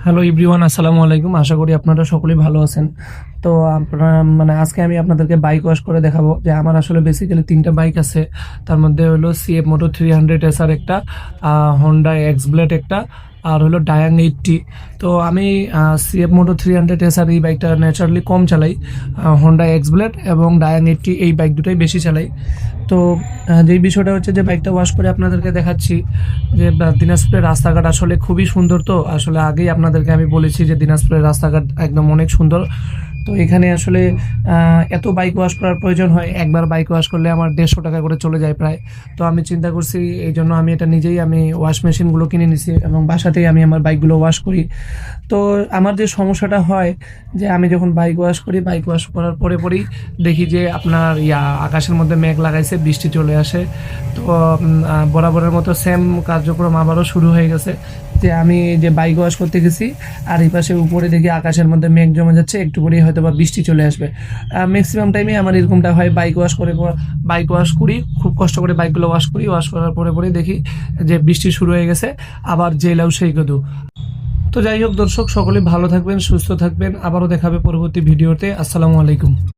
Hello everyone, আসসালামু আলাইকুম। আশা করি আপনারা সকলেই ভালো আছেন। তো আপনারা আজকে আমি আপনাদেরকে বাইক ওয়াশ করে দেখাবো যে আমার আসলে বেসিক্যালি তিনটা বাইক আছে। তার মধ্যে হলো সিএফ মোটো 300 SR একটা, হন্ডা এক্স ব্লেড একটা, আর হলো ডায়াং 80। তো আমি সিএফ মোটো 300 SR এই বাইকটা ন্যাচারালি কম চালাই। হন্ডা এক্স ব্লেড এবং ডায়াং 80 এই বাইক দুটাই বেশি চালাই। তো যেই বিষয়টা হচ্ছে যে বাইকটা ওয়াশ করে আপনাদেরকে দেখাচ্ছি যে দিনাজপুরের রাস্তাঘাট আসলে খুবই সুন্দর। তো আসলে আগেই আপনাদেরকে আমি বলেছি যে দিনাজপুরের রাস্তাঘাট একদম অনেক সুন্দর। তো এখানে আসলে এত বাইক ওয়াশ করার প্রয়োজন হয়, একবার বাইক ওয়াশ করলে আমার 150 টাকা করে চলে যায় প্রায়। তো আমি চিন্তা করছি এই জন্য আমি এটা নিজেই আমি ওয়াশ মেশিনগুলো কিনে নিছি এবং বাসাতেই আমি আমার বাইকগুলো ওয়াশ করি। তো আমার যে সমস্যাটা হয় যে আমি যখন বাইক ওয়াশ করি, বাইক ওয়াশ করার পরে পরেই দেখি যে আপনার আকাশের মধ্যে মেঘ লাগাইছে, বৃষ্টি চলে আসে। তো বরাবরের মতো সেম কার্যক্রম আবারও শুরু হয়ে গেছে যে আমি যে বাইক ওয়াশ করতে গেছি আর এই পাশে উপরে দেখি আকাশের মধ্যে মেঘ জমে যাচ্ছে, একটু করেই হয়তো বা বৃষ্টি চলে আসবে। ম্যাক্সিমাম টাইমে আমার এরকমটা হয়। বাইক ওয়াশ করি, খুব কষ্ট করে বাইকগুলো ওয়াশ করি, ওয়াশ করার পরে পরে দেখি যে বৃষ্টি শুরু হয়ে গেছে, আবার জেলাও সেই কদু। তো যাই হোক দর্শক, সকলে ভালো থাকবেন, সুস্থ থাকবেন। আবারও দেখাবে পরবর্তী ভিডিওতে। আসসালামু আলাইকুম।